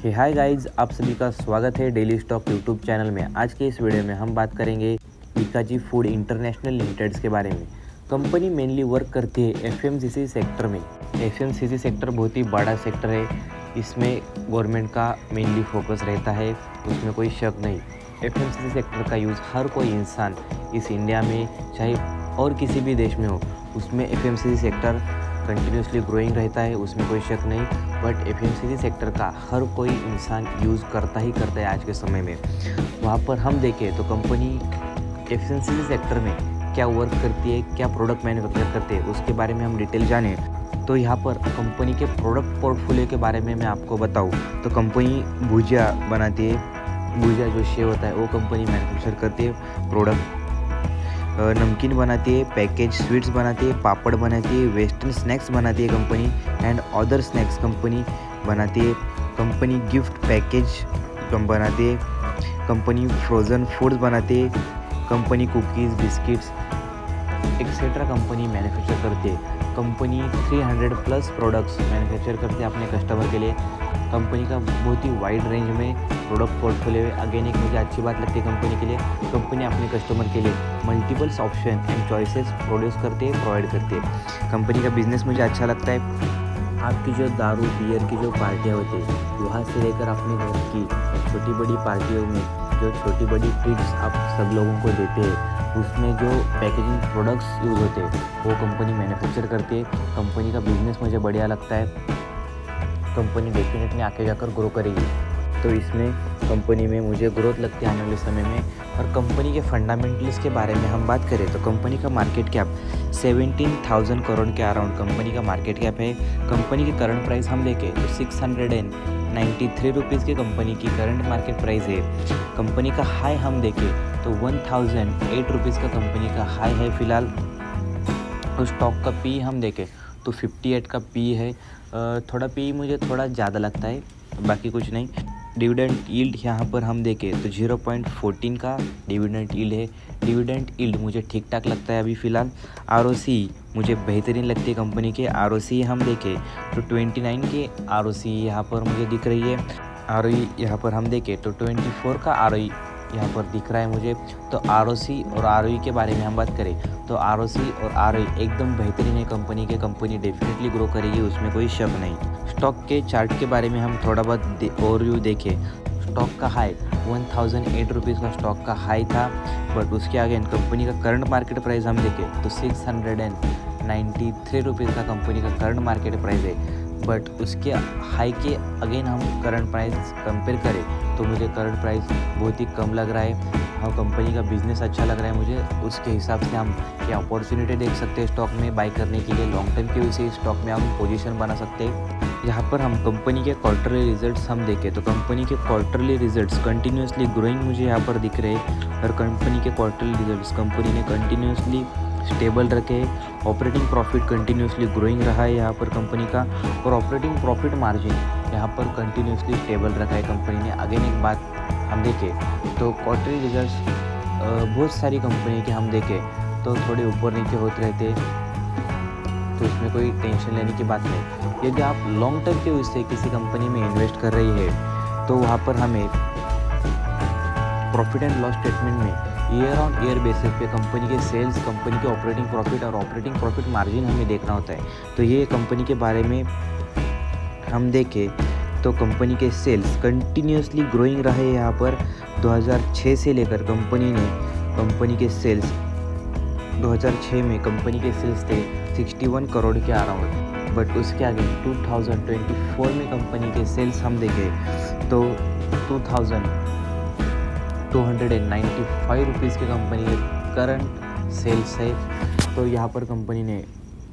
Hi guys, आप सभी का स्वागत है डेली स्टॉक यूट्यूब चैनल में। आज के इस वीडियो में हम बात करेंगे बीकाजी फूड इंटरनेशनल लिमिटेड्स के बारे में। कंपनी मेनली वर्क करती है एफएमसीजी सेक्टर में। एफएमसीजी सेक्टर बहुत ही बड़ा सेक्टर है, इसमें गवर्नमेंट का मेनली फोकस रहता है, उसमें कोई शक नहीं। एफएमसीजी सेक्टर का यूज़ हर कोई इंसान इस इंडिया में चाहे और किसी भी देश में हो, उसमें एफएमसीजी सेक्टर कंटिन्यूसली ग्रोइंग रहता है, उसमें कोई शक नहीं। बट एफएमसीजी सेक्टर का हर कोई इंसान यूज़ करता है आज के समय में। वहाँ पर हम देखें तो कंपनी एफएमसीजी सेक्टर में क्या वर्क करती है, क्या प्रोडक्ट मैन्युफैक्चर करते हैं, उसके बारे में हम डिटेल जानें। तो यहाँ पर कंपनी के प्रोडक्ट पोर्टफोलियो के बारे में मैं आपको बताऊँ तो कंपनी भुजिया बनाती है। भुजिया जो शेव होता है वो कंपनी मैन्युफैक्चर करती है प्रोडक्ट। नमकीन बनाती है, पैकेज स्वीट्स बनाती है, पापड़ बनाती है, वेस्टर्न स्नैक्स बनाती है company and other snacks company बनाती है। कंपनी गिफ्ट पैकेज बनाती है, कंपनी फ्रोज़न फूड्स बनाती है, company cookies, biscuits etcetera company manufacture करती है। कंपनी 300 प्लस प्रोडक्ट्स मैन्युफैक्चर करते हैं अपने कस्टमर के लिए। कंपनी का बहुत ही वाइड रेंज में प्रोडक्ट पोर्टफोलियो है। अगेन एक मुझे अच्छी बात लगती है कंपनी के लिए, कंपनी अपने कस्टमर के लिए multiples option and choices produce करती है, प्रोवाइड करती है। कंपनी का बिजनेस मुझे अच्छा लगता है। आपकी जो दारू बियर की जो पार्टियाँ होती है, वहाँ से लेकर अपने घर की छोटी बड़ी पार्टियों में जो छोटी बड़ी ट्रीट्स आप सब लोगों को देते हैं, उसमें जो पैकेजिंग प्रोडक्ट्स यूज़ होते हैं वो कंपनी मैन्युफैक्चर करती है। कंपनी का बिजनेस मुझे बढ़िया लगता है। कंपनी डेफिनेटली आगे जाकर ग्रो करेगी, तो इसमें कंपनी में मुझे ग्रोथ लगती है आने वाले समय में। और कंपनी के फंडामेंटल्स के बारे में हम बात करें तो कंपनी का मार्केट कैप 17,000 करोड़ के अराउंड कंपनी का मार्केट कैप है। कंपनी की करंट प्राइस हम देखें तो 693 रुपीज़ की कंपनी की करंट मार्केट प्राइस है। कंपनी का हाई हम देखें तो 1008 रुपीज़ का कंपनी का हाई है फिलहाल। तो स्टॉक का पी हम देखें तो 58 का पी है। थोड़ा पी मुझे थोड़ा ज़्यादा लगता है, बाकी कुछ नहीं। डिविडेंड यील्ड यहाँ पर हम देखें तो 0.14 का डिविडेंड यील्ड है। डिविडेंड यील्ड मुझे ठीक ठाक लगता है अभी फ़िलहाल। आरओसी मुझे बेहतरीन लगती है कंपनी के। आरओसी हम देखें तो 29 के आरओसी यहाँ पर मुझे दिख रही है। आरओई यहाँ पर हम देखें तो 24 का आरओई यहाँ पर दिख रहा है मुझे। तो आरओसी और आरओई के बारे में हम बात करें तो आरओसी और आरओई एकदम बेहतरीन है कंपनी के। कंपनी डेफिनेटली ग्रो करेगी, उसमें कोई शक नहीं। स्टॉक के चार्ट के बारे में हम थोड़ा बहुत ओवरव्यू देखें। स्टॉक का हाई 1008 रुपीज़ का स्टॉक का हाई था, बट उसके आगे कंपनी का करंट मार्केट प्राइस हम देखें तो 693 रुपीज़ का कंपनी का करंट मार्केट प्राइस है। बट उसके हाई के अगेन हम करंट प्राइस कंपेयर करें तो मुझे करंट प्राइस बहुत ही कम लग रहा है। हाँ, कंपनी का बिजनेस अच्छा लग रहा है मुझे, उसके हिसाब से हम ये अपॉर्चुनिटी देख सकते हैं स्टॉक में बाई करने के लिए। लॉन्ग टर्म की वजह से स्टॉक में हम पोजीशन बना सकते हैं। यहाँ पर हम कंपनी के क्वार्टरली रिजल्ट्स हम देखें तो कंपनी के क्वार्टरली रिजल्ट्स कंटिन्यूसली ग्रोइंग मुझे यहाँ पर दिख रहे हैं। और कंपनी के क्वार्टरली रिजल्ट्स कंपनी ने कंटिन्यूसली स्टेबल रखे। ऑपरेटिंग प्रॉफिट कंटिन्यूसली ग्रोइंग रहा है यहाँ पर कंपनी का, और ऑपरेटिंग प्रॉफिट मार्जिन यहाँ पर कंटिन्यूसली स्टेबल रखा है कंपनी ने। अगेन एक बात हम देखें तो क्वार्टरली रिजल्ट्स बहुत सारी कंपनी के हम देखें तो थोड़े ऊपर नीचे होते रहते, तो इसमें कोई टेंशन लेने की बात नहीं। यदि आप लॉन्ग टर्म के वजह से किसी कंपनी में इन्वेस्ट कर रही है तो वहाँ पर हमें प्रॉफिट एंड लॉस स्टेटमेंट में ईयर ऑन ईयर बेसिस पे कंपनी के सेल्स, कंपनी के ऑपरेटिंग प्रॉफिट और ऑपरेटिंग प्रॉफिट मार्जिन हमें देखना होता है। तो ये कंपनी के बारे में हम देखें तो कंपनी के सेल्स कंटिन्यूसली ग्रोइंग रहे यहाँ पर। 2006 से लेकर कंपनी के सेल्स 2006 में कंपनी के सेल्स थे 61 करोड़ के अराउंड, बट उसके आगे 2024 में कंपनी के सेल्स हम देखें तो 2,295 रुपीज़ के कंपनी के करंट सेल्स है। तो यहाँ पर कंपनी ने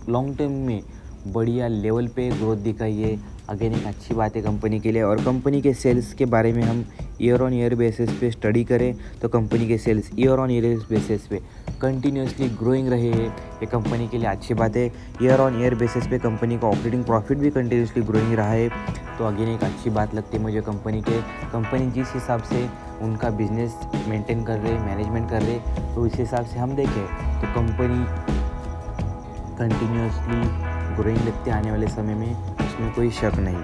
लॉन्ग टर्म में बढ़िया लेवल पे ग्रोथ दिखाई है। अगेन एक अच्छी बात है कंपनी के लिए। और कंपनी के सेल्स के बारे में हम ईयर ऑन ईयर बेसिस पे स्टडी करें तो कंपनी के sales year on year basis पे कंटिन्यूसली ग्रोइंग रहे हैं, ये कंपनी के लिए अच्छी बात है। ईयर ऑन ईयर बेसिस पे कंपनी का ऑपरेटिंग प्रॉफिट भी कंटिन्यूसली ग्रोइंग रहा है, तो अगेन एक अच्छी बात लगती है मुझे कंपनी के। कंपनी जिस हिसाब से उनका बिजनेस मेंटेन कर रहे, मैनेजमेंट कर रहे, तो उस हिसाब से हम देखें तो कंपनी कंटिन्यूसली ग्रोइंग लगती है आने वाले समय में, उसमें कोई शक नहीं।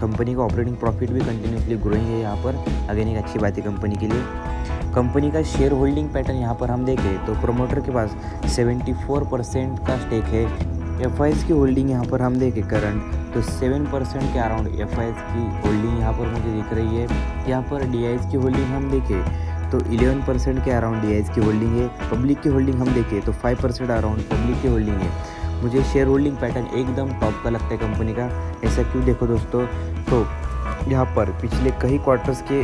कंपनी का ऑपरेटिंग प्रॉफिट भी कंटिन्यूसली ग्रोइंग है यहाँ पर। अगेन एक अच्छी बात है कंपनी के लिए। कंपनी का शेयर होल्डिंग पैटर्न यहाँ पर हम देखें तो प्रोमोटर के पास 74% का स्टेक है। एफआईएस की होल्डिंग यहाँ पर हम देखें करंट तो 7% के अराउंड एफआईएस की होल्डिंग यहाँ पर मुझे दिख रही है। यहाँ पर डीआईएस की होल्डिंग हम देखें तो 11% के अराउंड डीआईएस की होल्डिंग है। पब्लिक की होल्डिंग हम देखें तो 5% अराउंड पब्लिक की होल्डिंग है। मुझे शेयर होल्डिंग पैटर्न एकदम टॉप का लगता है कंपनी का। ऐसा क्यों देखो दोस्तों, तो यहाँ पर पिछले कई क्वार्टर्स के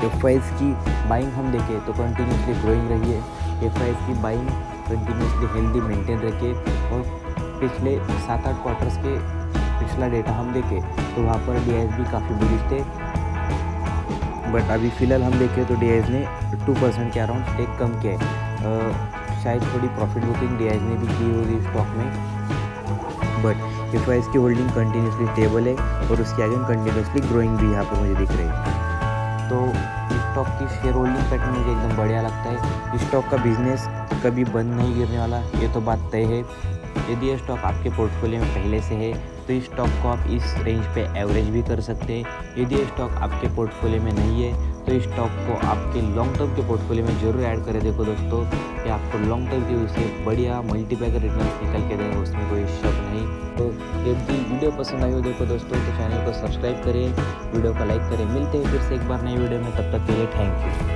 एफआईएस की बाइंग हम देखें तो कंटिन्यूसली ग्रोइंग रही है। एफआईएस की बाइंग कंटिन्यूसली हेल्दी मेंटेन रखे और पिछले 7-8 क्वार्टर्स के पिछला डेटा हम देखें तो वहाँ पर डीआईएस भी काफ़ी बुलिश थे। बट अभी फ़िलहाल हम देखें तो डीआईएस ने 2% के अराउंड स्टेक कम किया है। शायद थोड़ी प्रॉफिट बुकिंग डीआईएस ने भी की होगी स्टॉक में। बट एफआईएस की होल्डिंग कंटिन्यूसली स्टेबल है और उसकी आगे कंटिन्यूसली ग्रोइंग भी यहाँ पर मुझे दिख रही है। तो इस स्टॉक की शेयर होल्डिंग पैटर्न मुझे एकदम बढ़िया लगता है। इस स्टॉक का बिजनेस कभी बंद नहीं गिरने वाला, ये तो बात तय है। यदि ये स्टॉक आपके पोर्टफोलियो में पहले से है तो इस स्टॉक को आप इस रेंज पे एवरेज भी कर सकते हैं। यदि ये स्टॉक आपके पोर्टफोलियो में नहीं है तो इस स्टॉक को आपके लॉन्ग टर्म के पोर्टफोलियो में जरूर ऐड करें। देखो दोस्तों, ये आपको लॉन्ग टर्म की उससे बढ़िया मल्टीपैकर रिटर्न्स निकल के देगा, उसमें कोई शक नहीं। तो यदि वीडियो पसंद आई हो देखो दोस्तों तो चैनल को सब्सक्राइब करें, वीडियो को लाइक करें। मिलते हैं फिर से एक बार नई वीडियो में, तब तक के लिए थैंक यू।